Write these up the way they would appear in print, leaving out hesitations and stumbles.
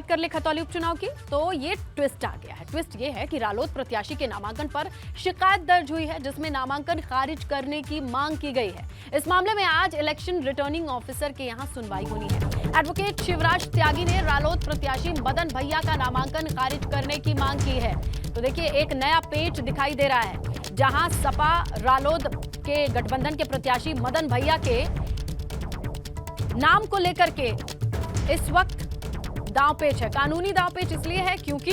बात कर ले खतौली उपचुनाव की, तो ये ट्विस्ट आ गया है। ट्विस्ट ये है कि रालोद प्रत्याशी के नामांकन पर शिकायत दर्ज हुई है, जिसमें नामांकन खारिज करने की मांग की गई है। इस मामले में आज इलेक्शन रिटर्निंग ऑफिसर के यहां सुनवाई होनी है। एडवोकेट शिवराज त्यागी ने रालोद प्रत्याशी मदन भैया का नामांकन खारिज करने की मांग की है। तो देखिए, एक नया पेच दिखाई दे रहा है, जहां सपा रालोद के गठबंधन के प्रत्याशी मदन भैया के नाम को लेकर के इस वक्त दांवपेच है। कानूनी दांवपेच इसलिए है क्योंकि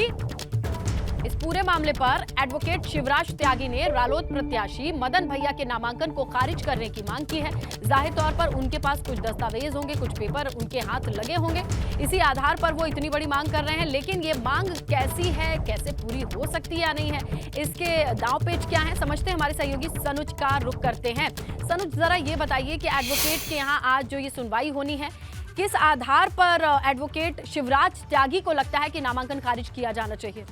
इस पूरे मामले पर एडवोकेट शिवराज त्यागी ने रालोद प्रत्याशी मदन भैया के नामांकन को खारिज करने की मांग की है। जाहिर तौर पर उनके पास कुछ दस्तावेज होंगे, कुछ पेपर उनके हाथ लगे होंगे, इसी आधार पर वो इतनी बड़ी मांग कर रहे हैं। लेकिन ये मांग कैसी है, कैसे पूरी हो सकती है या नहीं है, इसके दांवपेच क्या है, समझते हैं। हमारे सहयोगी सनुज का रुख करते हैं। सनुज, जरा ये बताइए कि एडवोकेट के यहाँ आज जो ये सुनवाई होनी है, किस आधार पर एडवोकेट शिवराज त्यागी को लगता है कि नामांकन खारिज किया जाना चाहिए?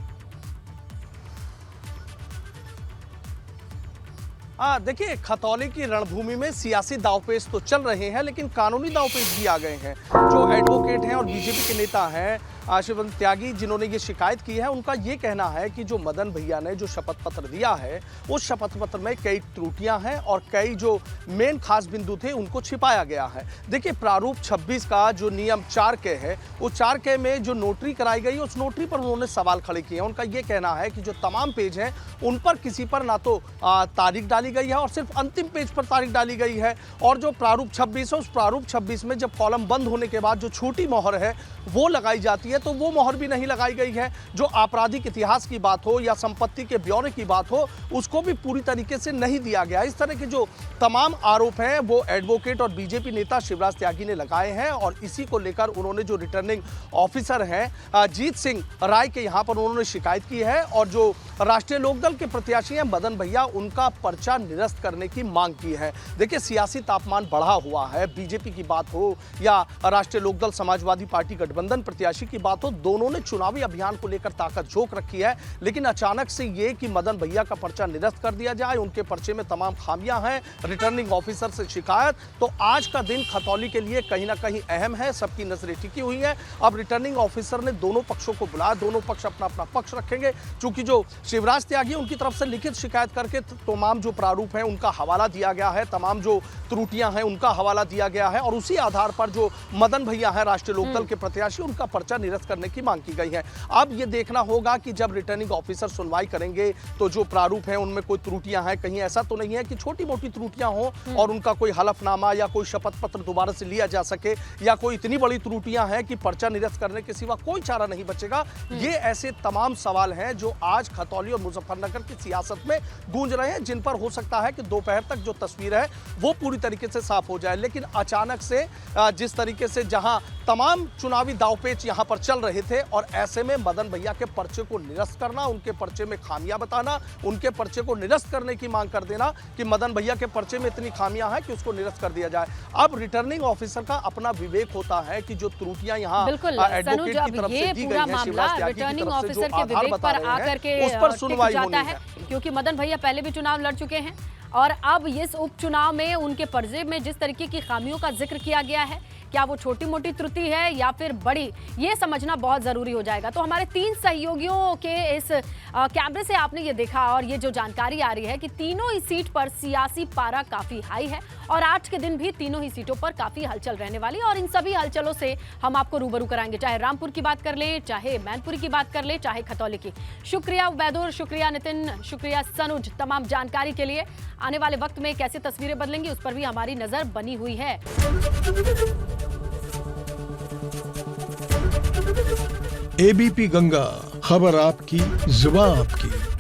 देखिए, खतौली की रणभूमि में सियासी दांवपेच तो चल रहे हैं, लेकिन कानूनी दांवपेच भी आ गए हैं। जो एडवोकेट हैं और बीजेपी के नेता हैं शिवराज त्यागी, जिन्होंने ये शिकायत की है, उनका ये कहना है कि जो मदन भैया ने जो शपथ पत्र दिया है, उस शपथ पत्र में कई त्रुटियां हैं और कई जो मेन खास बिंदु थे उनको छिपाया गया है। देखिए, प्रारूप 26 का जो नियम 4K है, वो 4K में जो नोटरी कराई गई, उस नोटरी पर उन्होंने सवाल खड़े किए हैं। उनका ये कहना है कि जो तमाम पेज हैं उन पर किसी पर ना तो तारीख डाली गई है और सिर्फ अंतिम पेज पर तारीख डाली गई है, और जो प्रारूप 26 है, उस प्रारूप 26 में जब कॉलम बंद होने के बाद जो छोटी मोहर है वो लगाई जाती है, तो वो मोहर भी नहीं लगाई गई है। जो आपराधिक इतिहास की बात हो या संपत्ति के ब्यौरे की बात हो, उसको भी पूरी तरीके से नहीं दिया गया। इस तरह के जो तमाम आरोप हैं वो एडवोकेट और बीजेपी नेता शिवराज त्यागी ने लगाए हैं, और इसी को लेकर उन्होंने जो रिटर्निंग ऑफिसर हैं जीत सिंह राय के यहाँ पर उन्होंने शिकायत की है, और जो राष्ट्रीय लोकदल के प्रत्याशी हैं मदन भैया, उनका पर्चा निरस्त करने की मांग की है। देखिए, सियासी तापमान बढ़ा हुआ है, बीजेपी की बात हो या राष्ट्रीय लोकदल समाजवादी पार्टी गठबंधन प्रत्याशी की बात हो, दोनों ने चुनावी अभियान को लेकर ताकत झोंक रखी है। लेकिन अचानक से ये कि मदन भैया का पर्चा निरस्त कर दिया जाए, उनके पर्चे में तमाम खामियां हैं, रिटर्निंग ऑफिसर से शिकायत, तो आज का दिन खतौली के लिए कहीं ना कहीं अहम है। सबकी नजरें टिकी हुई हैं। अब रिटर्निंग ऑफिसर ने दोनों पक्षों को बुलाया, दोनों पक्ष अपना अपना पक्ष रखेंगे। चूंकि जो शिवराज त्यागी, उनकी तरफ से लिखित शिकायत करके तमाम जो प्रारूप है उनका हवाला दिया गया है, तमाम जो त्रुटियां हैं उनका हवाला दिया गया है, और उसी आधार पर जो मदन भैया है राष्ट्रीय लोकदल के प्रत्याशी, उनका पर्चा निरस्त करने की मांग की गई है। अब ये देखना होगा कि जब रिटर्निंग ऑफिसर सुनवाई करेंगे तो जो प्रारूप है उनमें कोई त्रुटियां हैं, कहीं ऐसा तो नहीं है कि छोटी मोटी त्रुटियां हो और उनका कोई हलफनामा या कोई शपथ पत्र दोबारा से लिया जा सके, या कोई इतनी बड़ी त्रुटियां हैं कि पर्चा निरस्त करने के सिवा कोई चारा नहीं बचेगा। ये ऐसे तमाम सवाल हैं जो आज खतौली और मुजफ्फरनगर की सियासत में गूंज रहे हैं, जिन पर हो सकता है कि दोपहर तक जो तस्वीर है वो पूरी तरीके से साफ हो जाए। लेकिन अचानक से जिस तरीके से जहां तमाम चुनावी दांवपेच यहां पर चल रहे थे, और ऐसे में मदन भैया के पर्चे को निरस्त करना, उनके पर्चे में खामियां बताना, उनके पर्चे को निरस्त करने की मांग कर देना कि मदन भैया के पर्चे में इतनी खामियां हैं कि उसको निरस्त कर दिया जाए। अब रिटर्निंग ऑफिसर का अपना विवेक होता है कि जो त्रुटियां यहां एडवोकेट की तरफ से दी गई हैं, शिवराज त्यागी की तरफ से जो आधार बता रहे हैं, उस पर सुनवाई होनी है। क्योंकि मदन भैया पहले भी चुनाव लड़ चुके हैं, और अब इस उपचुनाव में उनके पर्चे में जिस तरीके की खामियों का जिक्र किया गया है, क्या वो छोटी मोटी त्रुटि है या फिर बड़ी, ये समझना बहुत जरूरी हो जाएगा। तो हमारे 3 सहयोगियों के इस कैमरे से आपने ये देखा, और ये जो जानकारी आ रही है कि तीनों ही सीट पर सियासी पारा काफी हाई है, और आज के दिन भी तीनों ही सीटों पर काफी हलचल रहने वाली है, और इन सभी हलचलों से हम आपको रूबरू कराएंगे, चाहे रामपुर की बात कर ले, चाहे मैनपुरी की बात कर ले, चाहे खतौली की। शुक्रिया उबैदुर, शुक्रिया नितिन, शुक्रिया सनुज, तमाम जानकारी के लिए। आने वाले वक्त में कैसे तस्वीरें बदलेंगी उस पर भी हमारी नजर बनी हुई है। एबीपी गंगा, खबर आपकी, जुबान आपकी।